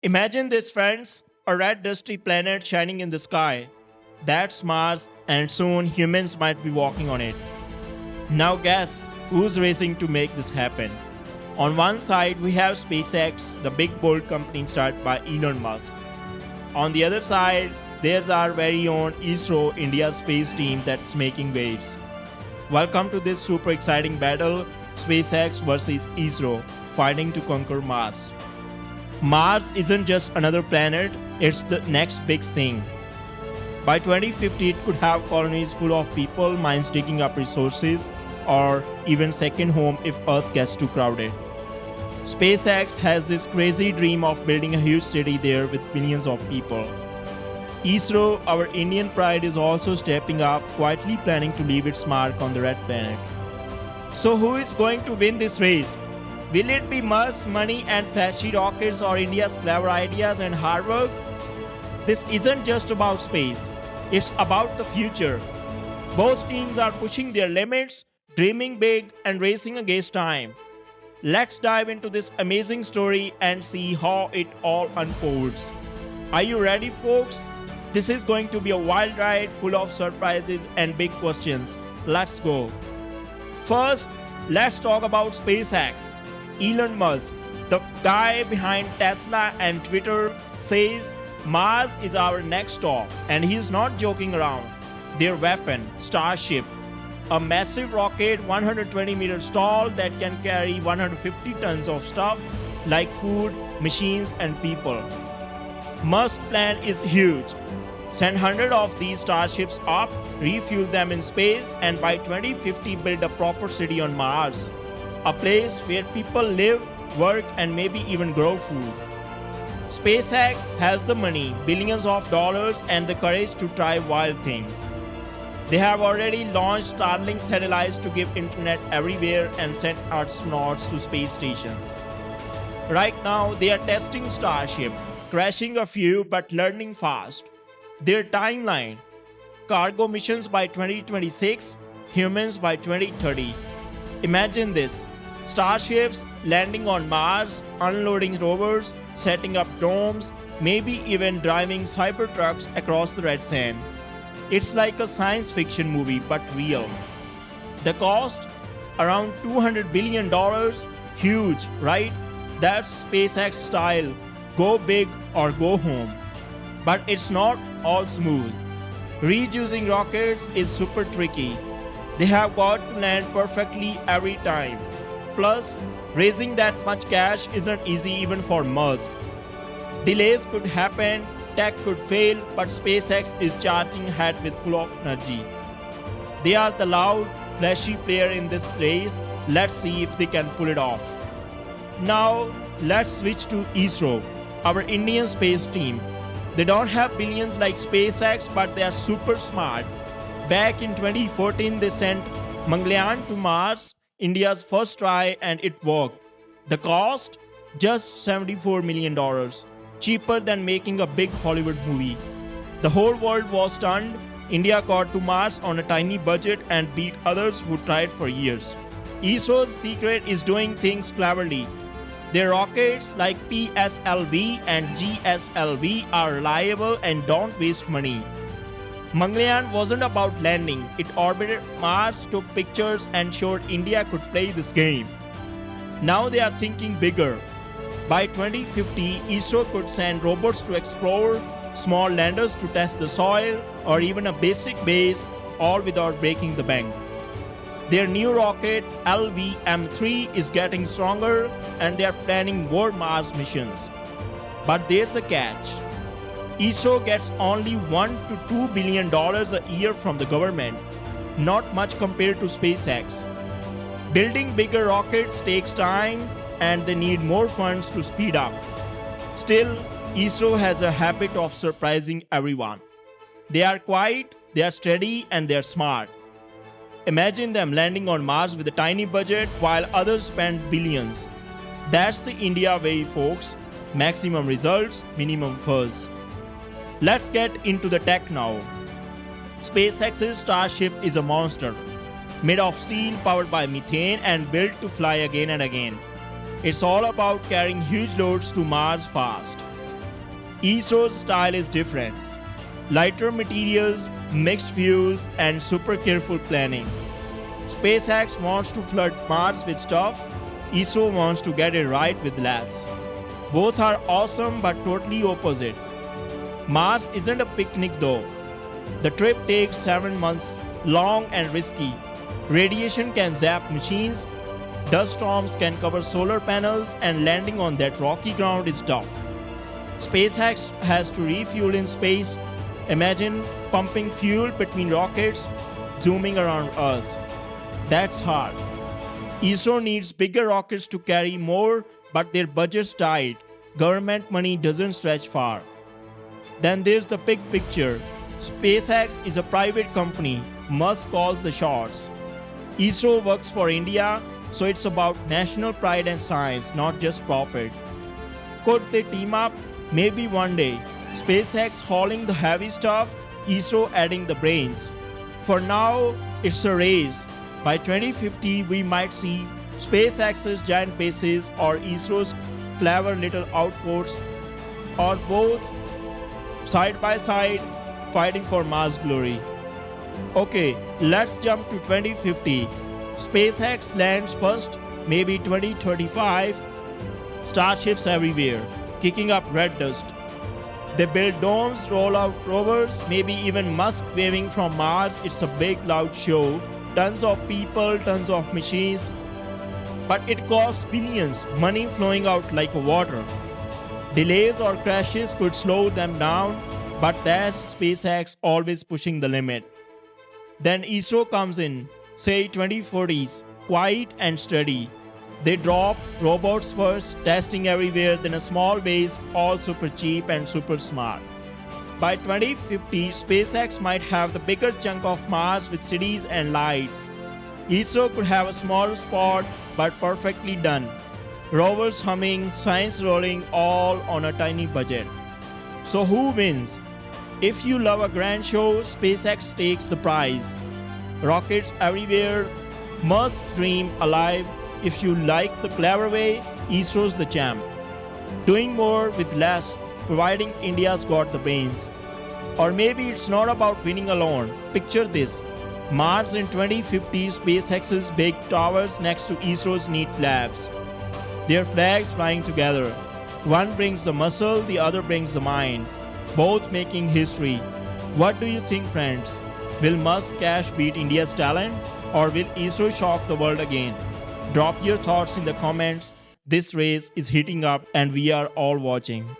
Imagine this, friends, a red dusty planet shining in the sky. That's Mars, and soon humans might be walking on it. Now, guess who's racing to make this happen? On one side, we have SpaceX, the big bold company started by Elon Musk. On the other side, there's our very own ISRO, India's space team that's making waves. Welcome to this super exciting battle, SpaceX versus ISRO, fighting to conquer Mars. Mars isn't just another planet, it's the next big thing. By 2050, it could have colonies full of people, mines digging up resources, or even second home if Earth gets too crowded. SpaceX has this crazy dream of building a huge city there with billions of people. ISRO, our Indian pride, is also stepping up, quietly planning to leave its mark on the red planet. So who is going to win this race? Will it be Musk, money and flashy rockets, or India's clever ideas and hard work? This isn't just about space, it's about the future. Both teams are pushing their limits, dreaming big and racing against time. Let's dive into this amazing story and see how it all unfolds. Are you ready, folks? This is going to be a wild ride full of surprises and big questions. Let's go. First, let's talk about SpaceX. Elon Musk, the guy behind Tesla and Twitter, says Mars is our next stop, and he's not joking around. Their weapon, Starship, a massive rocket 120 meters tall that can carry 150 tons of stuff like food, machines, and people. Musk's plan is huge. Send 100 of these starships up, refuel them in space, and by 2050 build a proper city on Mars. A place where people live, work, and maybe even grow food. SpaceX has the money, billions of dollars, and the courage to try wild things. They have already launched Starlink satellites to give internet everywhere and sent astronauts to space stations. Right now, they are testing Starship, crashing a few but learning fast. Their timeline: cargo missions by 2026, humans by 2030. Imagine this: starships landing on Mars, unloading rovers, setting up domes, maybe even driving cybertrucks across the red sand. It's like a science fiction movie but real. The cost? Around $200 billion. Huge, right? That's SpaceX style. Go big or go home. But it's not all smooth. Reusing rockets is super tricky. They have got to land perfectly every time. Plus, raising that much cash isn't easy even for Musk. Delays could happen, tech could fail, but SpaceX is charging ahead with full of energy. They are the loud, flashy player in this race. Let's see if they can pull it off. Now, let's switch to ISRO, our Indian space team. They don't have billions like SpaceX, but they are super smart. Back in 2014, they sent Mangalyaan to Mars, India's first try, and it worked. The cost? Just $74 million. Cheaper than making a big Hollywood movie. The whole world was stunned. India got to Mars on a tiny budget and beat others who tried for years. ISRO's secret is doing things cleverly. Their rockets like PSLV and GSLV are reliable and don't waste money. Mangalyaan wasn't about landing, it orbited Mars, took pictures, and showed India could play this game. Now they are thinking bigger. By 2050, ISRO could send robots to explore, small landers to test the soil, or even a basic base, all without breaking the bank. Their new rocket, LVM-3, is getting stronger, and they are planning more Mars missions. But there's a catch. ISRO gets only $1 to $2 billion a year from the government, not much compared to SpaceX. Building bigger rockets takes time, and they need more funds to speed up. Still, ISRO has a habit of surprising everyone. They are quiet, they are steady, and they are smart. Imagine them landing on Mars with a tiny budget while others spend billions. That's the India way, folks. Maximum results, minimum fuzz. Let's get into the tech now. SpaceX's Starship is a monster. Made of steel, powered by methane, and built to fly again and again. It's all about carrying huge loads to Mars fast. ISRO's style is different. Lighter materials, mixed fuels, and super careful planning. SpaceX wants to flood Mars with stuff, ISRO wants to get it right with less. Both are awesome but totally opposite. Mars isn't a picnic though. The trip takes 7 months, long and risky. Radiation can zap machines, dust storms can cover solar panels, and landing on that rocky ground is tough. SpaceX has to refuel in space. Imagine pumping fuel between rockets, zooming around Earth. That's hard. ISRO needs bigger rockets to carry more, but their budget's tight. Government money doesn't stretch far. Then there's the big picture. SpaceX is a private company. Musk calls the shots. ISRO works for India, so it's about national pride and science, not just profit. Could they team up? Maybe one day. SpaceX hauling the heavy stuff, ISRO adding the brains. For now, it's a race. By 2050, we might see SpaceX's giant bases or ISRO's clever little outposts, or both side by side fighting for Mars glory. Okay, let's jump to 2050. SpaceX lands first, maybe 2035. Starships everywhere, kicking up red dust. They build domes, roll out rovers, maybe even Musk waving from Mars. It's a big, loud show. Tons of people, tons of machines. But it costs billions, money flowing out like water. Delays or crashes could slow them down, but that's SpaceX always pushing the limit. Then ISRO comes in, say 2040s, quiet and steady. They drop robots first, testing everywhere, then a small base, all super cheap and super smart. By 2050, SpaceX might have the bigger chunk of Mars with cities and lights. ISRO could have a smaller spot, but perfectly done. Rovers humming, science rolling, all on a tiny budget. So who wins? If you love a grand show, SpaceX takes the prize. Rockets everywhere, Musk's dream alive. If you like the clever way, ISRO's the champ. Doing more with less, providing India's got the brains. Or maybe it's not about winning alone. Picture this. Mars in 2050, SpaceX's big towers next to ISRO's neat labs. Their flags flying together. One brings the muscle, the other brings the mind. Both making history. What do you think, friends? Will Musk cash beat India's talent? Or will ISRO shock the world again? Drop your thoughts in the comments. This race is heating up and we are all watching.